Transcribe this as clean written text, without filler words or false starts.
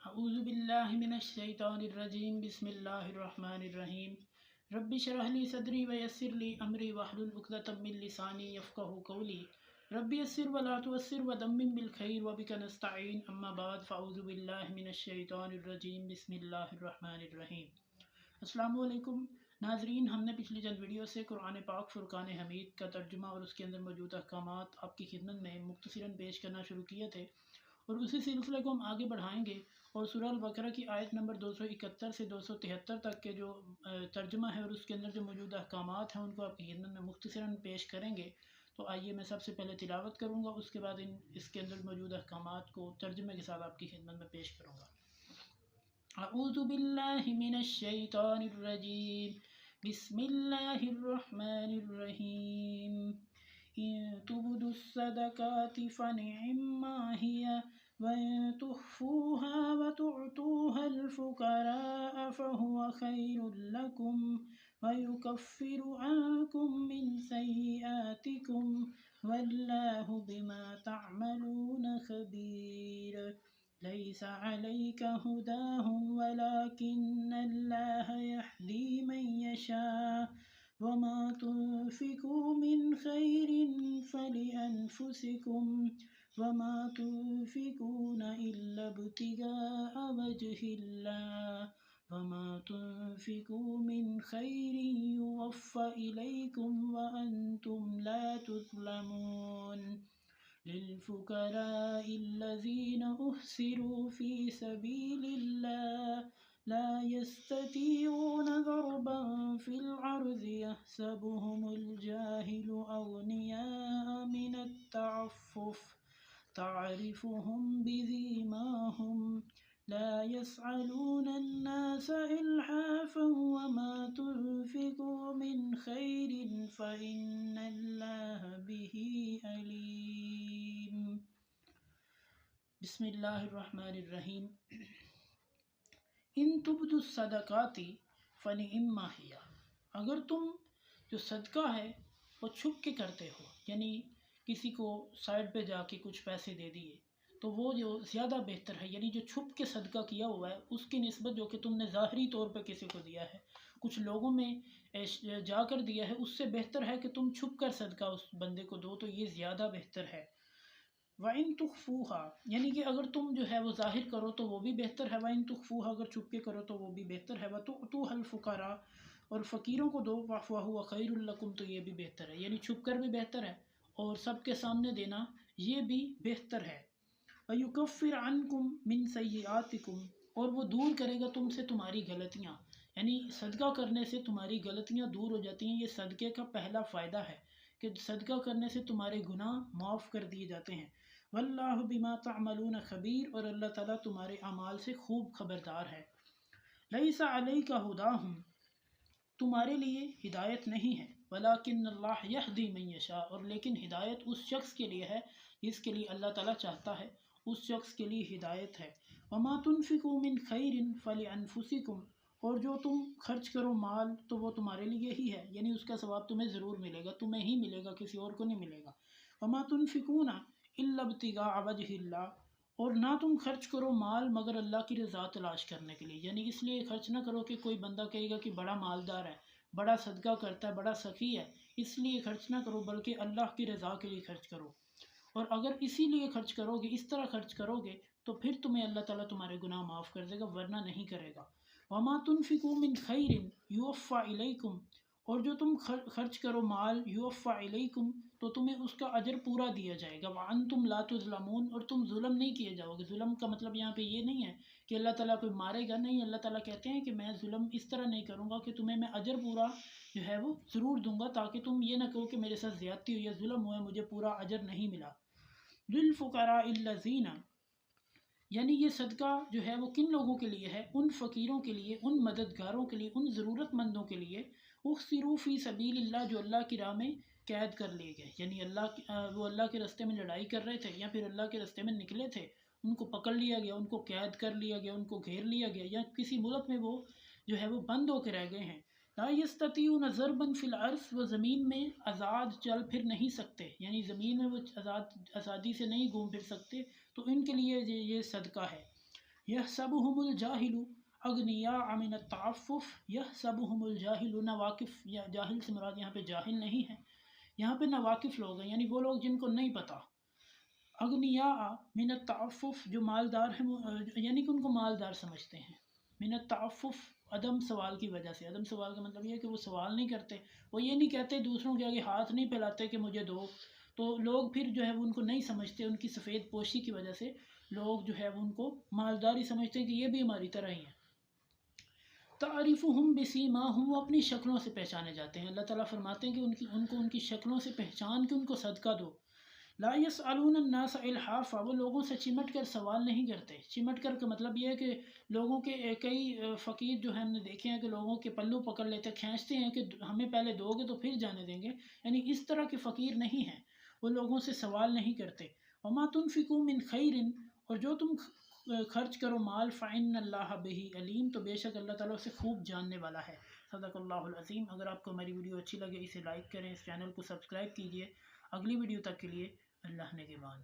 اعوذ باللہ من الشیطان الرجیم بسم اللہ الرحمن الرحیم رب اشرح لی صدری ویسر لی امری واحلل عقدۃ من لسانی یفقہوا قولی رب یسر ولا تعسر ودمم بالخیر وبک نستعین اما بعد فاعوذ باللہ من الشیطان الرجیم بسم اللہ الرحمن الرحیم۔ السلام علیکم ناظرین، ہم نے پچھلی چند ویڈیو سے قرآن پاک فرقان حمید کا ترجمہ اور اس کے اندر موجود احکامات آپ کی خدمت میں مختصراً پیش کرنا شروع کیے تھے، اور اسی سلسلے کو ہم آگے بڑھائیں گے اور سورہ البقرہ کی آیت نمبر 271 سے 273 تک کے جو ترجمہ ہے اور اس کے اندر جو موجود احکامات ہیں ان کو آپ کی خدمت میں مختصراً پیش کریں گے۔ تو آئیے میں سب سے پہلے تلاوت کروں گا، اس کے بعد اس کے اندر موجود احکامات کو ترجمے کے ساتھ آپ کی خدمت میں پیش کروں گا۔ اعوذ باللہ من الشیطان الرجیم بسم اللہ الرحمن الرحیم ان تبدوا الصدقات فنعما هي وإن تخفوها وتؤتوها الفقراء فهو خير لكم ويكفر عنكم من سيئاتكم والله بما تعملون خبير ليس عليك هداهم ولكن الله يهدي من يشاء وما تنفقوا من خير فلأنفسكم وما تنفقون إلا ابتغاء وجه الله وما تنفقوا من خير يوفى إليكم وأنتم لا تظلمون للفقراء الذين أحصروا في سبيل الله لا يستطيعون ضربا في الأرض يحسبهم الجاهل أغنياء من التعفف تعرفهم بسيماهم لا يسألون الناس إلحافا وما تنفقوا من خير فإن الله به عليم۔ بسم اللہ الرحمن الرحیم۔ ان تبدوا الصدقات فنعما ہی، اگر تم جو صدقہ ہے وہ چھپ کے کرتے ہو، یعنی کسی کو سائڈ پہ جا کے کچھ پیسے دے دیے تو وہ جو زیادہ بہتر ہے، یعنی جو چھپ کے صدقہ کیا ہوا ہے اس کی نسبت جو کہ تم نے ظاہری طور پہ کسی کو دیا ہے، کچھ لوگوں میں جا کر دیا ہے، اس سے بہتر ہے کہ تم چھپ کر صدقہ اس بندے کو دو، تو یہ زیادہ بہتر ہے۔ وَإِن تُخْفُوهَا، یعنی کہ اگر تم جو ہے وہ ظاہر کرو تو وہ بھی بہتر ہے، وَإِن تُخْفُوهَا، اگر چھپ کے کرو تو وہ بھی بہتر ہے، وَتُؤْتُوهَا الْفُقَرَاءَ، اور فقیروں کو دو، وَهُوَ خَيْرٌ لَكُمْ، تو یہ بھی بہتر ہے، یعنی چھپ کر بھی بہتر ہے اور سب کے سامنے دینا یہ بھی بہتر ہے۔ وَيُكَفِّرْ عَنْكُمْ مِنْ سَيِّئَاتِكُمْ، اور وہ دور کرے گا تم سے تمہاری غلطیاں، یعنی صدقہ کرنے سے تمہاری غلطیاں دور ہو جاتی ہیں۔ یہ صدقے کا پہلا فائدہ ہے کہ صدقہ کرنے سے تمہارے گناہ معاف کر دیے جاتے ہیں۔ واللہ بما تعملون خبیر، اور اللہ تعالیٰ تمہارے اعمال سے خوب خبردار ہے۔ لیس علیک ھداہم، تمہارے لیے ہدایت نہیں ہے، ولیکن اللہ یہدی من یشاء، اور لیکن ہدایت اس شخص کے لیے ہے جس کے لیے اللہ تعالیٰ چاہتا ہے، اس شخص کے لیے ہدایت ہے۔ وما تنفقوا من خیر فلانفسکم، اور جو تم خرچ کرو مال تو وہ تمہارے لیے ہی ہے، یعنی اس کا ثواب تمہیں ضرور ملے گا، تمہیں ہی ملے گا، کسی اور کو نہیں ملے گا۔ وما تنفقون الا ابتغاء وجہ اللہ، اور نہ تم خرچ کرو مال مگر اللہ کی رضا تلاش کرنے کے لیے، یعنی اس لیے خرچ نہ کرو کہ کوئی بندہ کہے گا کہ بڑا مالدار ہے، بڑا صدقہ کرتا ہے، بڑا سخی ہے، اس لیے خرچ نہ کرو، بلکہ اللہ کی رضا کے لیے خرچ کرو۔ اور اگر اسی لیے خرچ کرو گے، اس طرح خرچ کرو گے تو پھر تمہیں اللہ تعالیٰ تمہارے گناہ معاف کر دے گا، ورنہ نہیں کرے گا۔ وما تنفقوا من خیر یوفى الیکم، اور جو تم خرچ کرو مال یوفى الیکم، تو تمہیں اس کا اجر پورا دیا جائے گا۔ وانتم لا تظلمون، اور تم ظلم نہیں کیے جاؤ گے۔ ظلم کا مطلب یہاں پہ یہ نہیں ہے کہ اللہ تعالیٰ کوئی مارے گا، نہیں، اللہ تعالیٰ کہتے ہیں کہ میں ظلم اس طرح نہیں کروں گا کہ تمہیں میں اجر پورا جو ہے وہ ضرور دوں گا، تاکہ تم یہ نہ کہو کہ میرے ساتھ زیادتی ہوئی یا ظلم ہوا ہے، مجھے پورا اجر نہیں ملا۔ للفقراء الذین، یعنی یہ صدقہ جو ہے وہ کن لوگوں کے لیے ہے؟ ان فقیروں کے لیے، ان مددگاروں کے لیے، ان ضرورت مندوں کے لیے، احصروا فی سبیل اللہ، جو اللہ کی راہ میں قید کر لیے گئے، یعنی وہ اللہ کے راستے میں لڑائی کر رہے تھے یا پھر اللہ کے راستے میں نکلے تھے، ان کو پکڑ لیا گیا، ان کو قید کر لیا گیا، ان کو گھیر لیا گیا، یا کسی ملک میں وہ جو ہے وہ بند ہو کے رہ گئے ہیں۔ لا یستطیعون ضربا فی الارض، وہ زمین میں آزاد چل پھر نہیں سکتے، یعنی زمین میں وہ آزادی سے نہیں گھوم پھر سکتے، تو ان کے لیے یہ صدقہ ہے۔ یحسبہم الجاہل اغنیاء من التعفف، یحسبہم الجاہل، ناواقف، یا جاہل سے مراد یہاں پہ جاہل نہیں ہے، یہاں پہ ناواقف لوگ ہیں، یعنی وہ لوگ جن کو نہیں پتہ، اغنیاء من التعفف، جو مالدار ہیں، یعنی کہ ان کو مالدار سمجھتے ہیں، من التعفف عدم سوال کی وجہ سے، عدم سوال کا مطلب یہ ہے کہ وہ سوال نہیں کرتے، وہ یہ نہیں کہتے، دوسروں کے آگے ہاتھ نہیں پھیلاتے کہ مجھے دو، تو لوگ پھر جو ہے وہ ان کو نہیں سمجھتے، ان کی سفید پوشی کی وجہ سے لوگ جو ہے وہ ان کو مالدار ہی سمجھتے ہیں کہ یہ بھی ہماری طرح ہی ہیں۔ تعریفہم بسیماہم، وہ اپنی شکلوں سے پہچانے جاتے ہیں، اللہ تعالیٰ فرماتے ہیں کہ ان کو ان کی شکلوں سے پہچان کے ان کو صدقہ دو۔ لا یسألون الناس الحافا، وہ لوگوں سے چمٹ کر سوال نہیں کرتے، چمٹ کر کا مطلب یہ ہے کہ لوگوں کے کئی فقیر جو ہیں ہم نے دیکھے ہیں کہ لوگوں کے پلو پکڑ لیتے، کھینچتے ہیں کہ ہمیں پہلے دو گے تو پھر جانے دیں گے، یعنی اس طرح کے فقیر نہیں ہیں، وہ لوگوں سے سوال نہیں کرتے۔ وما تنفقوا من خیر، اور جو تم خرچ کرو مال، فإن اللہ بہ علیم، تو بے شک اللہ تعالیٰ اسے خوب جاننے والا ہے۔ صدق اللہ العظیم۔ اگر آپ کو ہماری ویڈیو اچھی لگے اسے لائک کریں، اس چینل کو سبسکرائب کیجیے۔ اگلی ویڈیو تک کے لیے اللہ نگہبان۔